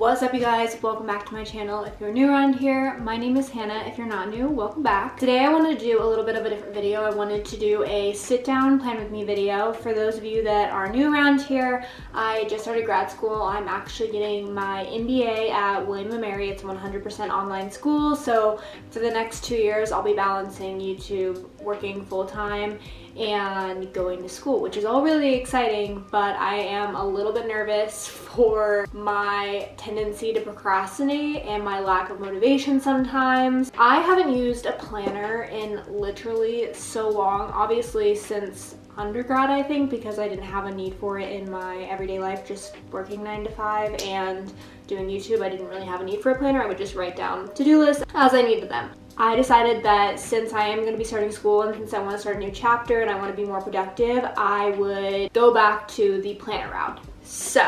What's up, you guys? Welcome back to my channel. If you're new around here, my name is Hannah. If you're not new, welcome back. Today I wanted to do a little bit of a different video. I wanted to do a sit down plan with me video. For those of you that are new around here, I just started grad school. I'm actually getting my MBA at William & Mary. It's 100% online school. So for the next 2 years, I'll be balancing YouTube, working full-time, and going to school, which is all really exciting, but I am a little bit nervous for my tendency to procrastinate and my lack of motivation sometimes. I haven't used a planner in literally so long, obviously since undergrad, I think, because I didn't have a need for it in my everyday life, just working 9 to 5 and doing YouTube. I didn't really have a need for a planner. I would just write down to-do lists as I needed them. I decided that since I am going to be starting school and since I want to start a new chapter and I want to be more productive, I would go back to the planner route. So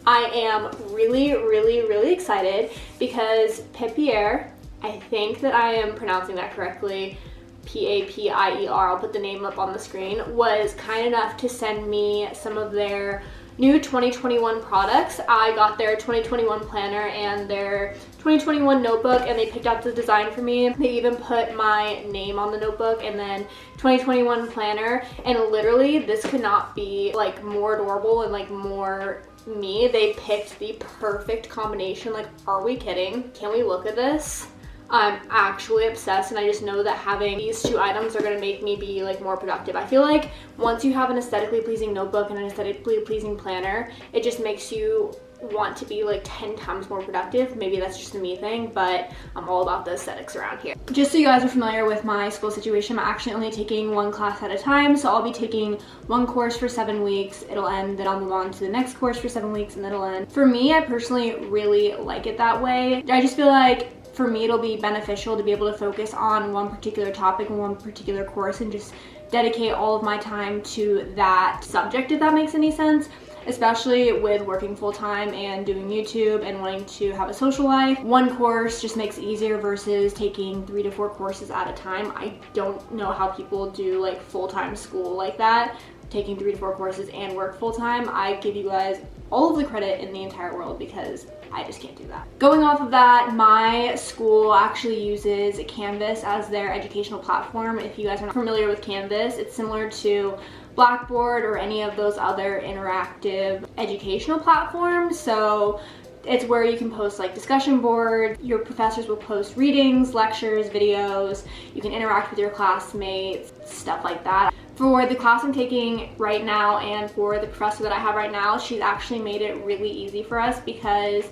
I am really excited because Papier, I think that I am pronouncing that correctly, P-A-P-I-E-R, I'll put the name up on the screen, was kind enough to send me some of their new 2021 products. I got their 2021 planner and their 2021 notebook, and they picked out the design for me. They even put my name on the notebook and then 2021 planner, and literally this could not be like more adorable and like more me. They picked the perfect combination. Like, are we kidding? Can we look at this? I'm actually obsessed, and I just know that having these two items are gonna make me be like more productive. I feel like once you have an aesthetically pleasing notebook and an aesthetically pleasing planner, it just makes you want to be like 10 times more productive. Maybe that's just a me thing, but I'm all about the aesthetics around here. Just so you guys are familiar with my school situation, I'm actually only taking one class at a time. So I'll be taking one course for 7 weeks, it'll end, then I'll move on to the next course for 7 weeks, and then it'll end. For me, I personally really like it that way. I just feel like for me, it'll be beneficial to be able to focus on one particular topic and one particular course and just dedicate all of my time to that subject, if that makes any sense. Especially with working full-time and doing YouTube and wanting to have a social life. One course just makes it easier versus taking 3 to 4 courses at a time. I don't know how people do like full-time school like that, taking 3 to 4 courses and work full-time. I give you guys all of the credit in the entire world because I just can't do that. Going off of that, my school actually uses Canvas as their educational platform. If you guys are not familiar with Canvas, it's similar to Blackboard or any of those other interactive educational platforms. So it's where you can post like discussion boards, your professors will post readings, lectures, videos, you can interact with your classmates, stuff like that. For the class I'm taking right now and for the professor that I have right now, she's actually made it really easy for us because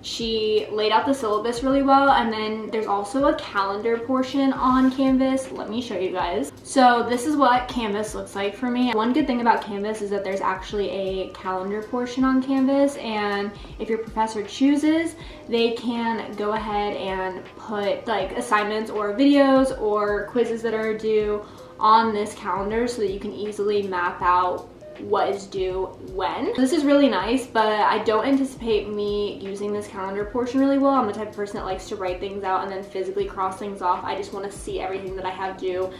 she laid out the syllabus really well, and then there's also a calendar portion on Canvas. Let me show you guys. So this is what Canvas looks like for me. One good thing about Canvas is that there's actually a calendar portion on Canvas, and if your professor chooses, they can go ahead and put like assignments or videos or quizzes that are due on this calendar so that you can easily map out what is due when. This is really nice, but I don't anticipate me using this calendar portion really well. I'm the type of person that likes to write things out and then physically cross things off. I just want to see everything that I have due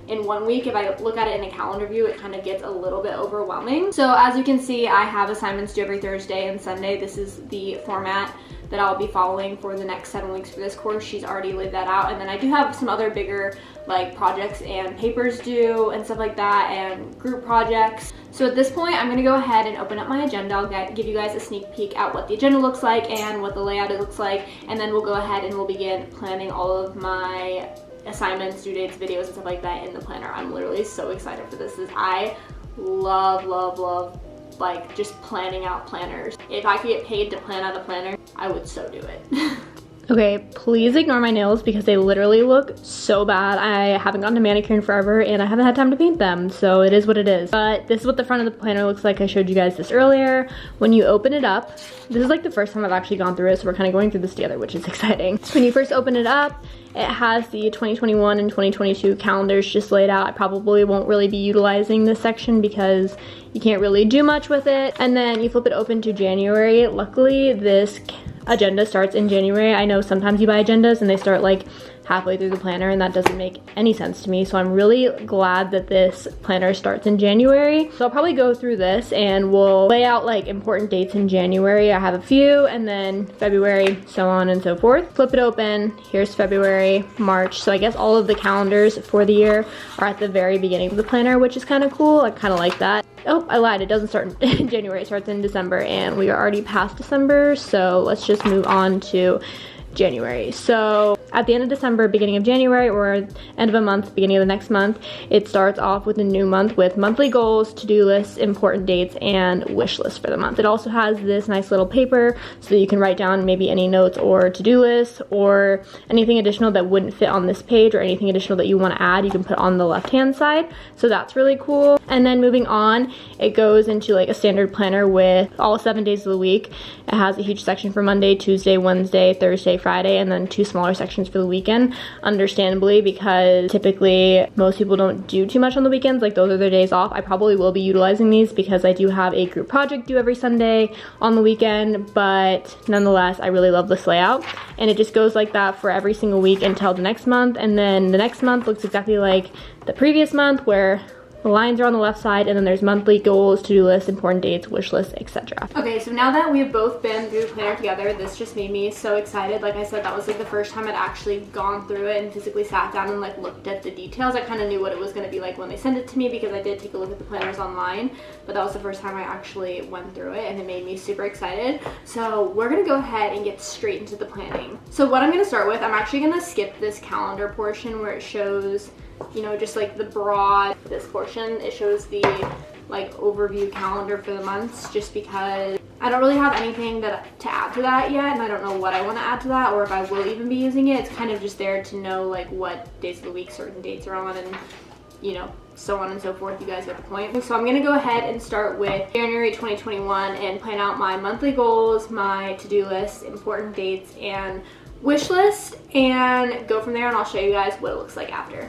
in 1 week. If I look at it in a calendar view, it kind of gets a little bit overwhelming. So as you can see, I have assignments due every Thursday and Sunday. This is the format that I'll be following for the next 7 weeks for this course. She's already laid that out. And then I do have some other bigger like projects and papers due and stuff like that, and group projects. So at this point, I'm gonna go ahead and open up my agenda. I'll give you guys a sneak peek at what the agenda looks like and what the layout looks like, and then we'll go ahead and we'll begin planning all of my assignments, due dates, videos, and stuff like that in the planner. I'm literally so excited for this. I love like just planning out planners. If I could get paid to plan out a planner, I would so do it. Okay, please ignore my nails because they literally look so bad. I haven't gotten a manicure in forever and I haven't had time to paint them, so it is what it is. But this is what the front of the planner looks like. I showed you guys this earlier. When you open it up, this is like the first time I've actually gone through it, so we're kind of going through this together, which is exciting. When you first open it up, it has the 2021 and 2022 calendars just laid out. I probably won't really be utilizing this section because you can't really do much with it. And then you flip it open to January. Luckily, this agenda starts in January. I know sometimes you buy agendas and they start like halfway through the planner, and that doesn't make any sense to me. So I'm really glad that this planner starts in January. So I'll probably go through this and we'll lay out like important dates in January. I have a few, and then February, so on and so forth. Flip it open. Here's February, March. So I guess all of the calendars for the year are at the very beginning of the planner, which is kind of cool. I kind of like that. Oh, I lied. It doesn't start in January. It starts in December, and we are already past December. So let's just move on to January. So at the end of December, beginning of January, or end of a month, beginning of the next month, it starts off with a new month with monthly goals, to-do lists, important dates, and wish lists for the month. It also has this nice little paper so that you can write down maybe any notes or to-do lists or anything additional that wouldn't fit on this page, or anything additional that you want to add, you can put on the left-hand side. So that's really cool. And then moving on, it goes into like a standard planner with all 7 days of the week. It has a huge section for Monday, Tuesday, Wednesday, Thursday, Friday, and then 2 smaller sections for the weekend, understandably, because typically most people don't do too much on the weekends. Like, those are their days off. I probably will be utilizing these because I do have a group project due every Sunday on the weekend, but nonetheless, I really love this layout. And it just goes like that for every single week until the next month, and then the next month looks exactly like the previous month, where the lines are on the left side, and then there's monthly goals, to-do lists, important dates, wish lists, etc. Okay, so now that we've both been through the planner together, this just made me so excited. Like I said, that was like the first time I'd actually gone through it and physically sat down and like looked at the details. I kind of knew what it was going to be like when they sent it to me, because I did take a look at the planners online, but that was the first time I actually went through it, and it made me super excited. So we're going to go ahead and get straight into the planning. So what I'm going to start with, I'm actually going to skip this calendar portion where it shows, you know, just like the broad, this portion, it shows the like overview calendar for the months, just because I don't really have anything to add to that yet, and I don't know what I want to add to that, or if I will even be using it. It's kind of just there to know like what days of the week certain dates are on, and you know, so on and so forth. You guys get the point. So I'm gonna go ahead and start with January 2021 and plan out my monthly goals, my to-do list, important dates, and wish list, and go from there, and I'll show you guys what it looks like after.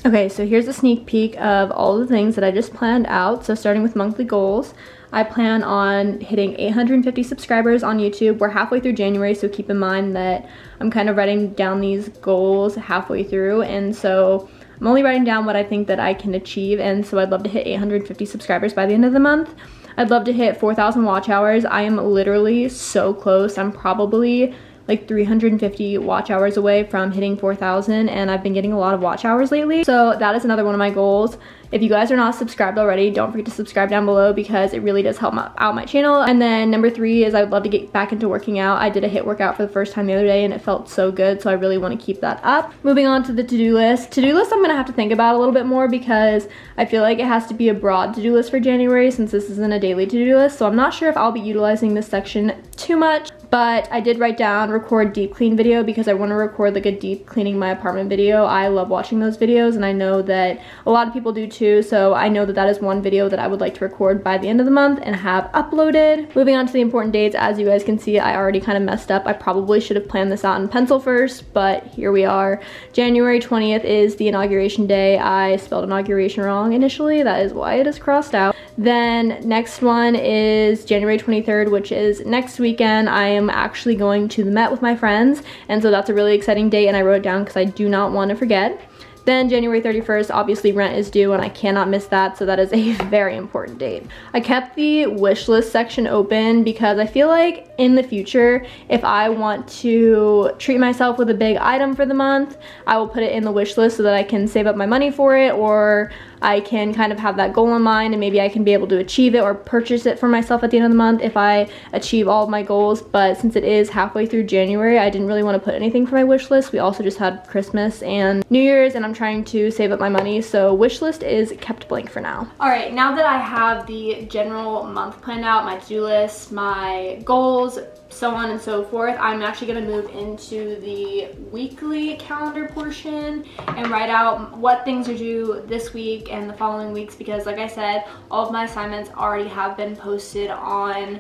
Okay, so here's a sneak peek of all the things that I just planned out. So starting with monthly goals, I plan on hitting 850 subscribers on YouTube. We're halfway through January, so keep in mind that I'm kind of writing down these goals halfway through, and so I'm only writing down what I think that I can achieve, and so I'd love to hit 850 subscribers by the end of the month. I'd love to hit 4,000 watch hours. I am literally so close. I'm probably like 350 watch hours away from hitting 4,000, and I've been getting a lot of watch hours lately. So that is another one of my goals. If you guys are not subscribed already, don't forget to subscribe down below, because it really does help out my channel. And then number 3 is I would love to get back into working out. I did a HIIT workout for the first time the other day, and it felt so good, so I really want to keep that up. Moving on to the to-do list. To-do list I'm gonna have to think about a little bit more, because I feel like it has to be a broad to-do list for January, since this isn't a daily to-do list. So I'm not sure if I'll be utilizing this section too much, but I did write down record deep clean video, because I want to record like a deep cleaning my apartment video. I love watching those videos, and I know that a lot of people do too, so I know that that is one video that I would like to record by the end of the month and have uploaded. Moving on to the important dates, as you guys can see, I already kind of messed up. I probably should have planned this out in pencil first, but here we are. January 20th is the inauguration day. I spelled inauguration wrong initially, that is why it is crossed out. Then next one is January 23rd, which is next weekend. I am actually going to the Met with my friends, and so that's a really exciting date, and I wrote it down because I do not want to forget. Then January 31st, obviously rent is due, and I cannot miss that, so that is a very important date. I kept the wish list section open because I feel like in the future, if I want to treat myself with a big item for the month, I will put it in the wish list so that I can save up my money for it, or I can kind of have that goal in mind, and maybe I can be able to achieve it or purchase it for myself at the end of the month if I achieve all of my goals. But since it is halfway through January, I didn't really want to put anything for my wish list. We also just had Christmas and New Year's, and I'm trying to save up my money, so wish list is kept blank for now. All right, now that I have the general month planned out, my to-do list, my goals, so on and so forth, I'm actually going to move into the weekly calendar portion and write out what things are due this week and the following weeks, because like I said, all of my assignments already have been posted on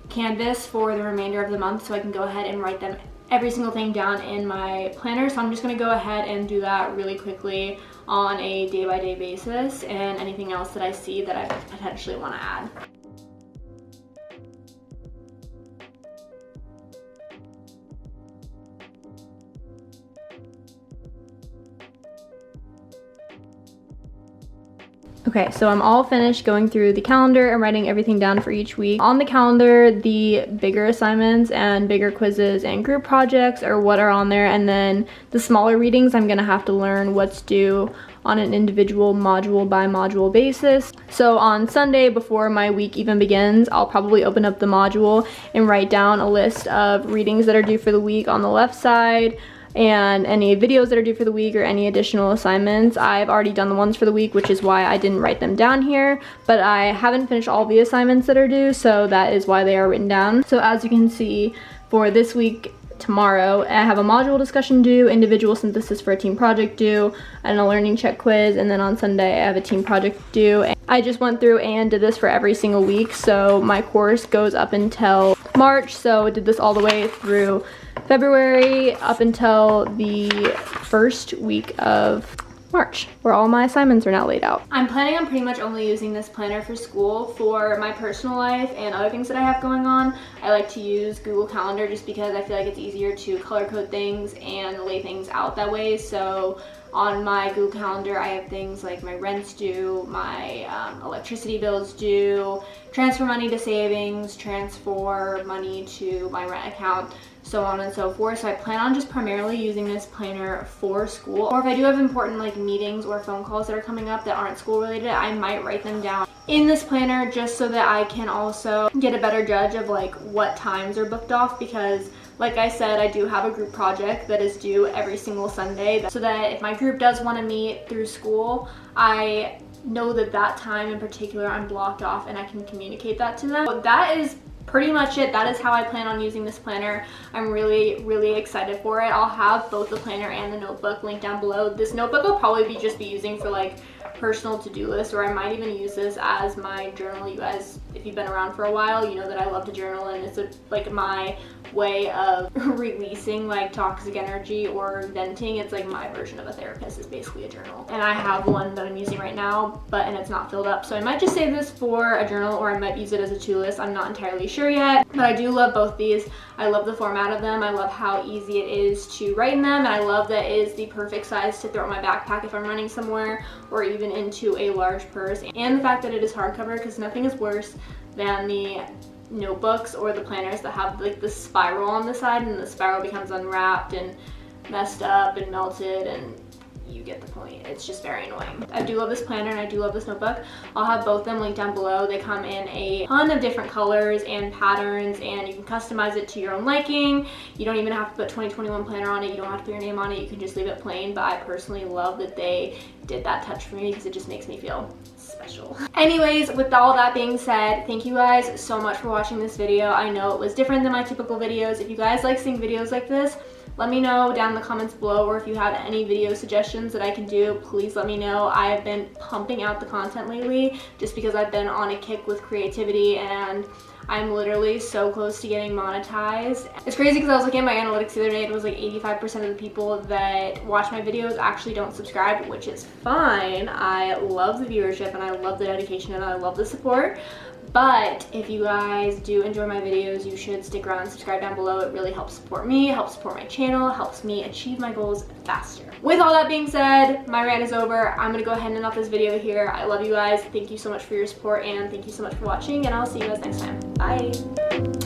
Canvas for the remainder of the month, so I can go ahead and write them every single thing down in my planner. So I'm just gonna go ahead and do that really quickly on a day-by-day basis, and anything else that I see that I potentially want to add. Okay, so I'm all finished going through the calendar and writing everything down for each week. On the calendar, the bigger assignments and bigger quizzes and group projects are what are on there, and then the smaller readings, I'm gonna have to learn what's due on an individual module by module basis. So on Sunday, before my week even begins, I'll probably open up the module and write down a list of readings that are due for the week on the left side, and any videos that are due for the week or any additional assignments. I've already done the ones for the week, which is why I didn't write them down here, but I haven't finished all the assignments that are due, so that is why they are written down. So as you can see, for this week, tomorrow, I have a module discussion due, individual synthesis for a team project due, and a learning check quiz, and then on Sunday I have a team project due. I just went through and did this for every single week, so my course goes up until March, so I did this all the way through February up until the first week of March, where all my assignments are now laid out. I'm planning on pretty much only using this planner for school. For my personal life and other things that I have going on, I like to use Google Calendar just because I feel like it's easier to color code things and lay things out that way. So on my Google Calendar, I have things like my rent's due, my electricity bills due, transfer money to savings, transfer money to my rent account, so on and so forth. So I plan on just primarily using this planner for school. Or if I do have important like meetings or phone calls that are coming up that aren't school related, I might write them down in this planner just so that I can also get a better judge of like what times are booked off, because like I said, I do have a group project that is due every single Sunday, so that if my group does want to meet through school, I know that that time in particular I'm blocked off and I can communicate that to them. But that is pretty much it. That is how I plan on using this planner. I'm really excited for it. I'll have both the planner and the notebook linked down below. This notebook I'll probably just be using for like personal to-do list, or I might even use this as my journal. You guys, if you've been around for a while, you know that I love to journal, and it's like my way of releasing like toxic energy or venting. It's like my version of a therapist is basically a journal. And I have one that I'm using right now, and it's not filled up. So I might just save this for a journal, or I might use it as a to-do list. I'm not entirely sure yet, but I do love both these. I love the format of them. I love how easy it is to write in them, and I love that it is the perfect size to throw in my backpack if I'm running somewhere, or even into a large purse. And the fact that it is hardcover, because nothing is worse than the notebooks or the planners that have like the spiral on the side, and the spiral becomes unwrapped and messed up and melted, and you get the point. It's just very annoying. I do love this planner and I do love this notebook. I'll have both of them linked down below. They come in a ton of different colors and patterns, and you can customize it to your own liking. You don't even have to put 2021 planner on it. You don't have to put your name on it. You can just leave it plain, but I personally love that they did that touch for me because it just makes me feel special. Anyways, with all that being said, thank you guys so much for watching this video. I know it was different than my typical videos. If you guys like seeing videos like this, let me know down in the comments below, or if you have any video suggestions that I can do, please let me know. I have been pumping out the content lately just because I've been on a kick with creativity, and I'm literally so close to getting monetized. It's crazy because I was looking at my analytics the other day, and it was like 85% of the people that watch my videos actually don't subscribe, which is fine. I love the viewership and I love the dedication and I love the support. But if you guys do enjoy my videos, you should stick around and subscribe down below. It really helps support me, helps support my channel, helps me achieve my goals faster. With all that being said, my rant is over. I'm gonna go ahead and end off this video here. I love you guys. Thank you so much for your support, and thank you so much for watching, and I'll see you guys next time. Bye.